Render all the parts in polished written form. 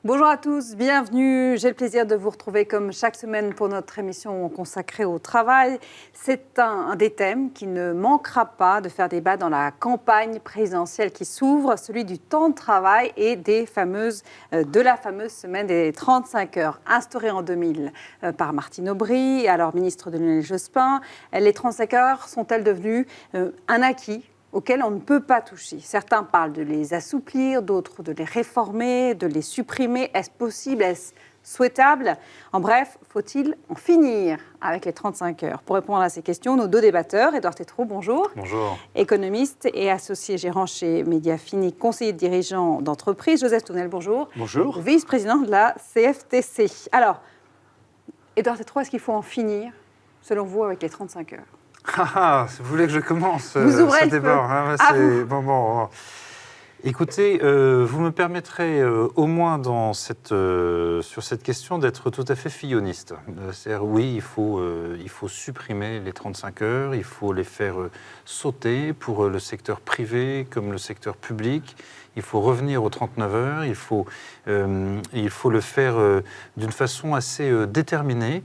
Bonjour à tous, bienvenue. J'ai le plaisir de vous retrouver comme chaque semaine pour notre émission consacrée au travail. C'est un des thèmes qui ne manquera pas de faire débat dans la campagne présidentielle qui s'ouvre, celui du temps de travail et de la fameuse semaine des 35 heures, instaurée en 2000 par Martine Aubry, alors ministre de Lionel Jospin. Les 35 heures sont-elles devenues un acquis auxquels on ne peut pas toucher? Certains parlent de les assouplir, d'autres de les réformer, de les supprimer. Est-ce possible? Est-ce souhaitable? En bref, faut-il en finir avec les 35 heures? Pour répondre à ces questions, nos deux débatteurs, Édouard Tétrault, bonjour. Bonjour. Économiste et associé gérant chez Mediafini, conseiller dirigeant d'entreprise. Joseph Tournel, bonjour. Bonjour. Vice-président de la CFTC. Alors, Édouard Tétrault, est-ce qu'il faut en finir, selon vous, avec les 35 heures? Vous voulez que je commence vous ouvrez ce débat bon. Écoutez, vous me permettrez au moins sur cette question d'être tout à fait filloniste. C'est-à-dire, oui, il faut supprimer les 35 heures, il faut les faire sauter pour le secteur privé comme le secteur public. Il faut revenir aux 39 heures, il faut le faire d'une façon assez déterminée.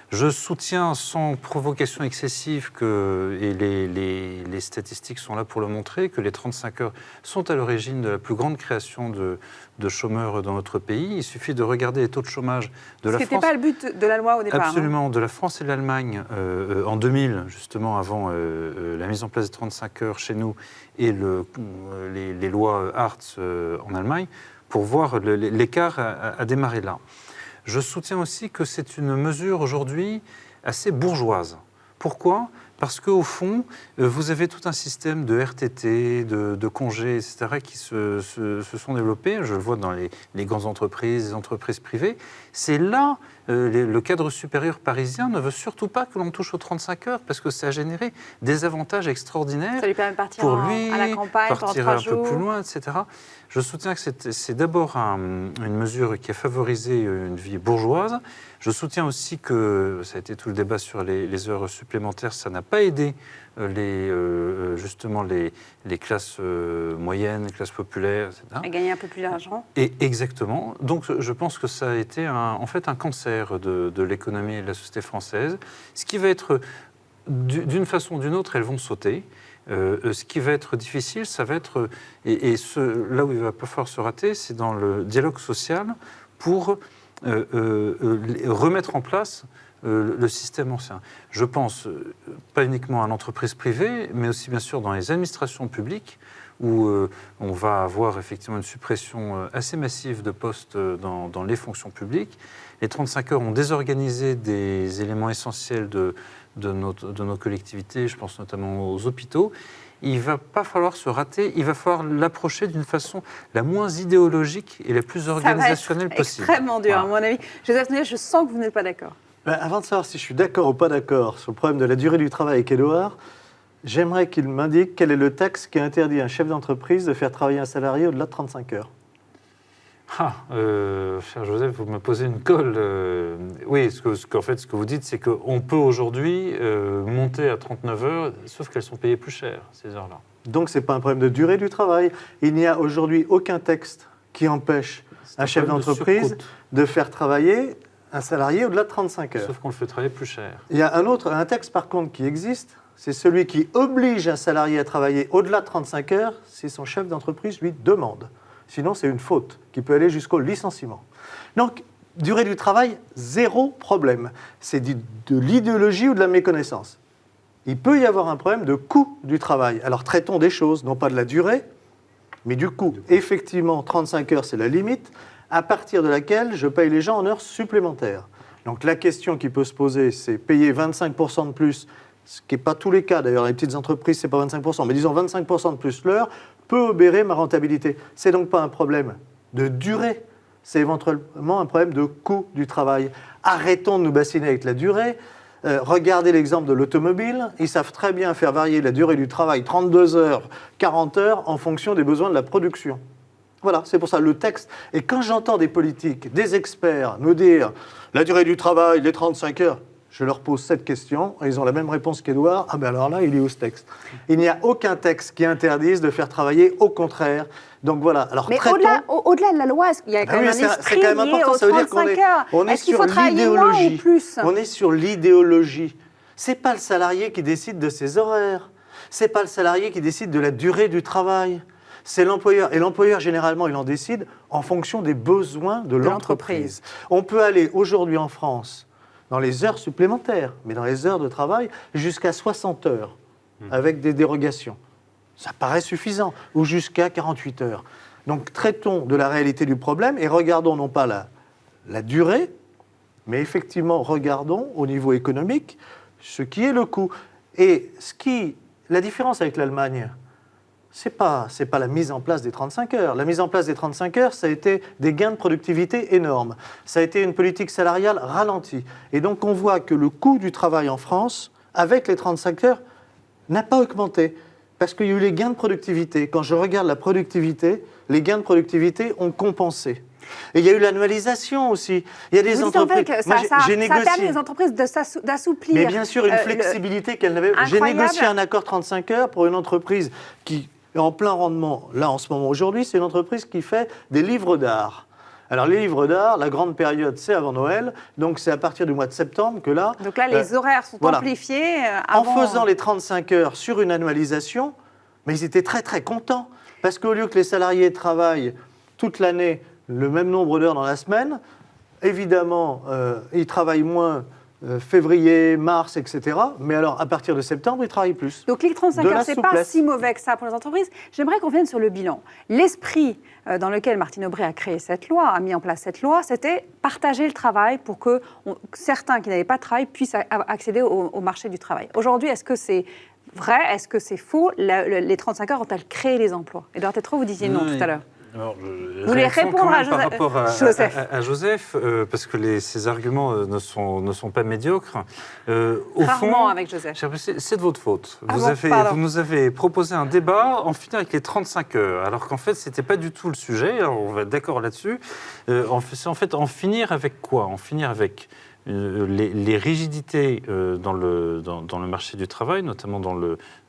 Je soutiens sans provocation excessive, et les statistiques sont là pour le montrer, que les 35 heures sont à l'origine de la plus grande création de chômeurs dans notre pays. Il suffit de regarder les taux de chômage de la France. Ce n'était pas le but de la loi au départ. Absolument, de la France et de l'Allemagne en 2000, justement avant la mise en place des 35 heures chez nous et les lois Hartz en Allemagne, pour voir l'écart à démarrer là. Je soutiens aussi que c'est une mesure aujourd'hui assez bourgeoise. Pourquoi ? Parce qu'au fond, vous avez tout un système de RTT, de congés, etc., qui se sont développés. Je le vois dans les grandes entreprises, les entreprises privées. C'est là, le cadre supérieur parisien ne veut surtout pas que l'on touche aux 35 heures, parce que ça a généré des avantages extraordinaires. Ça lui permet de partir pour lui, à la campagne, partir un peu plus loin, etc. Je soutiens que c'est d'abord une mesure qui a favorisé une vie bourgeoise. Je soutiens aussi que, ça a été tout le débat sur les heures supplémentaires, ça n'a pas aidé justement les classes moyennes, les classes populaires, etc. À gagner un peu plus d'argent. Et exactement. Donc je pense que ça a été en fait un cancer de l'économie et de la société française. Ce qui va être, d'une façon ou d'une autre, elles vont sauter. Ce qui va être difficile, ça va être, là où il va pas falloir se rater, c'est dans le dialogue social pour remettre en place le système ancien. Je pense pas uniquement à l'entreprise privée, mais aussi bien sûr dans les administrations publiques, où on va avoir effectivement une suppression assez massive de postes dans les fonctions publiques. Les 35 heures ont désorganisé des éléments essentiels de nos collectivités, je pense notamment aux hôpitaux. Il ne va pas falloir se rater, il va falloir l'approcher d'une façon la moins idéologique et la plus organisationnelle possible. Extrêmement dur, à mon avis. Joseph Tournel, je sens que vous n'êtes pas d'accord. Avant de savoir si je suis d'accord ou pas d'accord sur le problème de la durée du travail avec Édouard, j'aimerais qu'il m'indique quel est le texte qui interdit à un chef d'entreprise de faire travailler un salarié au-delà de 35 heures. Cher Joseph, vous me posez une colle. Oui, ce que vous dites, c'est qu'on peut aujourd'hui monter à 39 heures, sauf qu'elles sont payées plus cher, ces heures-là. Donc, ce n'est pas un problème de durée du travail. Il n'y a aujourd'hui aucun texte qui empêche un chef d'entreprise de faire travailler un salarié au-delà de 35 heures. Sauf qu'on le fait travailler plus cher. Il y a un texte, par contre, qui existe, c'est celui qui oblige un salarié à travailler au-delà de 35 heures si son chef d'entreprise lui demande. Sinon, c'est une faute qui peut aller jusqu'au licenciement. Donc, durée du travail, zéro problème. C'est de l'idéologie ou de la méconnaissance. Il peut y avoir un problème de coût du travail. Alors, traitons des choses, non pas de la durée, mais du coût. Effectivement, 35 heures, c'est la limite, à partir de laquelle je paye les gens en heures supplémentaires. Donc, la question qui peut se poser, c'est payer 25% de plus, ce qui n'est pas tous les cas. D'ailleurs, les petites entreprises, ce n'est pas 25%, mais disons 25% de plus l'heure, peut obérer ma rentabilité. Ce n'est donc pas un problème de durée, c'est éventuellement un problème de coût du travail. Arrêtons de nous bassiner avec la durée. Regardez l'exemple de l'automobile. Ils savent très bien faire varier la durée du travail, 32 heures, 40 heures, en fonction des besoins de la production. Voilà, c'est pour ça le texte. Et quand j'entends des politiques, des experts me dire la durée du travail, les 35 heures, Je leur pose cette question et ils ont la même réponse qu'Édouard. Ah ben alors là, il est où ce texte? Il n'y a aucun texte qui interdise de faire travailler, au contraire. Donc voilà. Alors, mais au-delà de la loi, il y a quand même un esprit lié aux 35 heures. Est-ce qu'il faut travailler moins ou plus? On est sur l'idéologie. Ce n'est pas le salarié qui décide de ses horaires. Ce n'est pas le salarié qui décide de la durée du travail. C'est l'employeur. Et l'employeur, généralement, il en décide en fonction des besoins de l'entreprise. On peut aller aujourd'hui en France dans les heures supplémentaires, mais dans les heures de travail, jusqu'à 60 heures, avec des dérogations. Ça paraît suffisant, ou jusqu'à 48 heures. Donc traitons de la réalité du problème et regardons non pas la durée, mais effectivement regardons au niveau économique ce qui est le coût. Et la différence avec l'Allemagne, c'est pas la mise en place des 35 heures. La mise en place des 35 heures, ça a été des gains de productivité énormes. Ça a été une politique salariale ralentie. Et donc, on voit que le coût du travail en France, avec les 35 heures, n'a pas augmenté. Parce qu'il y a eu les gains de productivité. Quand je regarde la productivité, les gains de productivité ont compensé. Et il y a eu l'annualisation aussi. Il y a des entreprises. Ça a permis aux entreprises d'assouplir. Mais bien sûr, une flexibilité qu'elles n'avaient pas. J'ai négocié un accord 35 heures pour une entreprise qui est en plein rendement. Là, en ce moment, aujourd'hui, c'est une entreprise qui fait des livres d'art. Alors, les livres d'art, la grande période, c'est avant Noël. Donc, c'est à partir du mois de septembre que là... Donc là, les horaires sont amplifiés. Avant... En faisant les 35 heures sur une annualisation, mais ils étaient très, très contents. Parce qu'au lieu que les salariés travaillent toute l'année le même nombre d'heures dans la semaine, évidemment, ils travaillent moins février, mars, etc. Mais alors, à partir de septembre, ils travaillent plus. Donc, les 35 heures, ce n'est pas si mauvais que ça pour les entreprises. J'aimerais qu'on vienne sur le bilan. L'esprit dans lequel Martine Aubry a créé cette loi, a mis en place cette loi, c'était partager le travail pour que certains qui n'avaient pas de travail puissent accéder au marché du travail. Aujourd'hui, est-ce que c'est vrai? Est-ce que c'est faux? Les 35 heures ont-elles créé les emplois? Édouard Tétrault, vous disiez non tout à l'heure. Alors, vous voulez répondre à par rapport à Joseph, parce que ces arguments ne sont pas médiocres. Au Rarement fond, avec Joseph. C'est de votre faute. Ah vous nous avez proposé un débat en finir avec les 35 heures, alors qu'en fait, ce n'était pas du tout le sujet. Alors, on va être d'accord là-dessus. C'est en fait en finir avec quoi? En finir avec les rigidités dans le marché du travail, notamment dans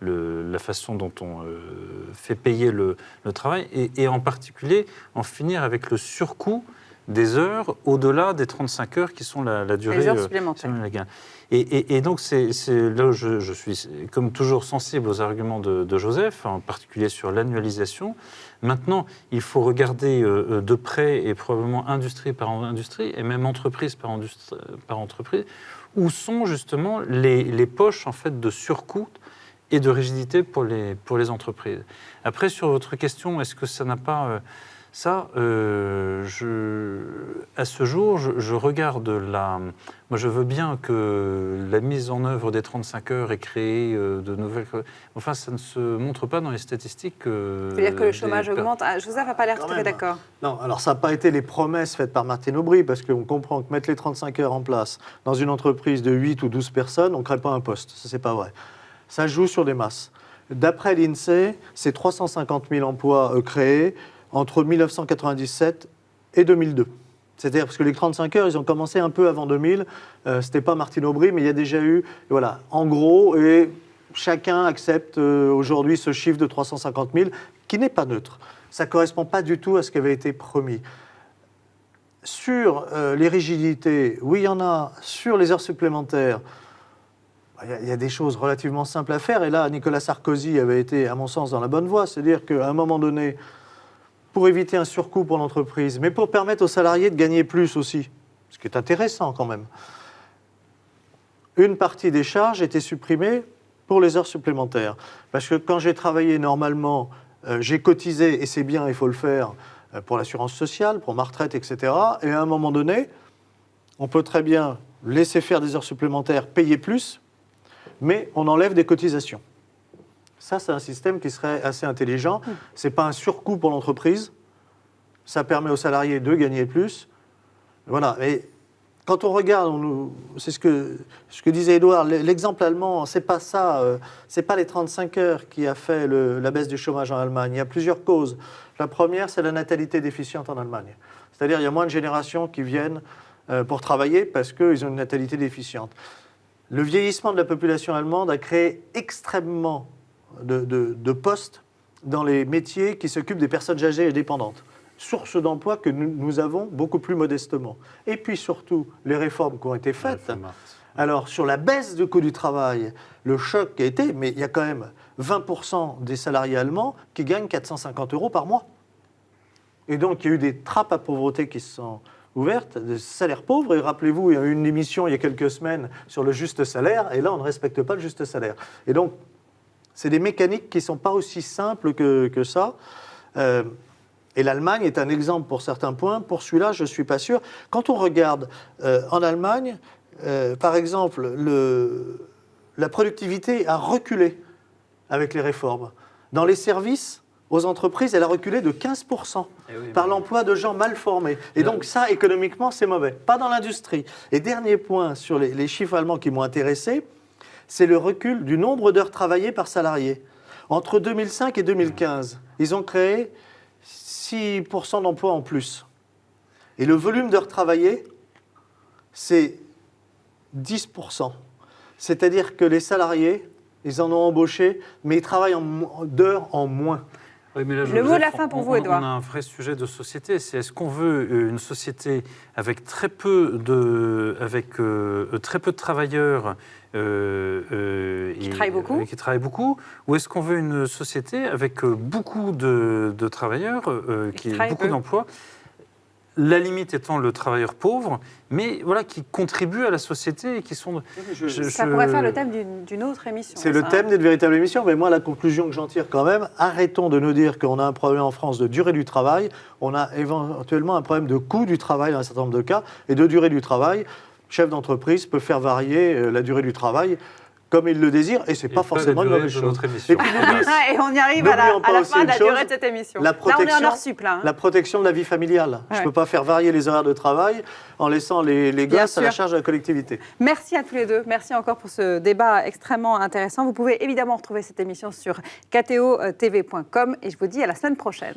la façon dont on fait payer le travail, et en particulier en finir avec le surcoût des heures au-delà des 35 heures qui sont la durée. Les heures supplémentaires. Et donc, c'est là où je suis, comme toujours, sensible aux arguments de Joseph, en particulier sur l'annualisation. Maintenant, il faut regarder de près, et probablement industrie par industrie, et même entreprise par entreprise, où sont justement les poches en fait, de surcoût et de rigidité pour les entreprises. Après, sur votre question, est-ce que ça n'a pas... Ça, à ce jour, je regarde moi, je veux bien que la mise en œuvre des 35 heures ait créé de nouvelles... Enfin, ça ne se montre pas dans les statistiques. C'est-à-dire que le chômage augmente. Joseph n'a pas l'air tout à fait d'accord. Non, alors ça n'a pas été les promesses faites par Martine Aubry, parce qu'on comprend que mettre les 35 heures en place dans une entreprise de 8 ou 12 personnes, on ne crée pas un poste. Ça, c'est pas vrai. Ça joue sur des masses. D'après l'INSEE, c'est 350 000 emplois créés entre 1997 et 2002. C'est-à-dire parce que les 35 heures, ils ont commencé un peu avant 2000. C'était pas Martine Aubry, mais il y a déjà eu, voilà, en gros, et chacun accepte aujourd'hui ce chiffre de 350 000, qui n'est pas neutre. Ça ne correspond pas du tout à ce qui avait été promis. Sur les rigidités, oui, il y en a. Sur les heures supplémentaires, il y a des choses relativement simples à faire. Et là, Nicolas Sarkozy avait été, à mon sens, dans la bonne voie. C'est-à-dire qu'à un moment donné, pour éviter un surcoût pour l'entreprise, mais pour permettre aux salariés de gagner plus aussi, ce qui est intéressant quand même, une partie des charges était supprimée pour les heures supplémentaires. Parce que quand j'ai travaillé normalement, j'ai cotisé, et c'est bien, il faut le faire, pour l'assurance sociale, pour ma retraite, etc. Et à un moment donné, on peut très bien laisser faire des heures supplémentaires, payer plus, mais on enlève des cotisations. Ça, c'est un système qui serait assez intelligent. Ce n'est pas un surcoût pour l'entreprise. Ça permet aux salariés de gagner plus. Voilà. Et quand on regarde, c'est ce que disait Édouard, l'exemple allemand, ce n'est pas ça. Ce n'est pas les 35 heures qui a fait la baisse du chômage en Allemagne. Il y a plusieurs causes. La première, c'est la natalité déficiente en Allemagne. C'est-à-dire qu'il y a moins de générations qui viennent pour travailler parce qu'ils ont une natalité déficiente. le vieillissement de la population allemande a créé extrêmement de postes dans les métiers qui s'occupent des personnes âgées et dépendantes. Source d'emploi que nous avons beaucoup plus modestement. Et puis surtout, les réformes qui ont été faites. Alors, sur la baisse du coût du travail, le choc qui a été, mais il y a quand même 20% des salariés allemands qui gagnent 450 € par mois. Et donc, il y a eu des trappes à pauvreté qui se sont ouvertes, des salaires pauvres. Et rappelez-vous, il y a eu une émission il y a quelques semaines sur le juste salaire, et là, on ne respecte pas le juste salaire. Et donc, c'est des mécaniques qui ne sont pas aussi simples que ça. Et l'Allemagne est un exemple pour certains points. Pour celui-là, je ne suis pas sûr. Quand on regarde en Allemagne, par exemple, la productivité a reculé avec les réformes. Dans les services, aux entreprises, elle a reculé de 15% par l'emploi de gens mal formés. Et donc ça, économiquement, c'est mauvais. Pas dans l'industrie. Et dernier point sur les chiffres allemands qui m'ont intéressé, c'est le recul du nombre d'heures travaillées par salarié. Entre 2005 et 2015, ils ont créé 6% d'emplois en plus. Et le volume d'heures travaillées, c'est 10%. C'est-à-dire que les salariés, ils en ont embauché, mais ils travaillent d'heures en moins. Oui, mais là, le mot de la fin pour vous, Édouard. On a un vrai sujet de société. C'est est-ce qu'on veut une société avec très peu de travailleurs qui travaillent beaucoup, ou est-ce qu'on veut une société avec beaucoup de travailleurs, qui ont beaucoup d'emplois? La limite étant le travailleur pauvre, mais voilà, qui contribue à la société et qui sont... Ça pourrait faire le thème d'une autre émission. C'est le thème d'une véritable émission, mais moi, la conclusion que j'en tire quand même, arrêtons de nous dire qu'on a un problème en France de durée du travail, on a éventuellement un problème de coût du travail dans un certain nombre de cas, et de durée du travail. Chef d'entreprise peut faire varier la durée du travail comme il le désire, et ce n'est pas forcément une mauvaise chose. Et on y arrive à la fin de la durée de cette émission. La protection, là, on est en hors sup, là. La protection de la vie familiale. Je ne peux pas faire varier les horaires de travail en laissant les gosses à la charge de la collectivité. Merci à tous les deux. Merci encore pour ce débat extrêmement intéressant. Vous pouvez évidemment retrouver cette émission sur ktotv.com et je vous dis à la semaine prochaine.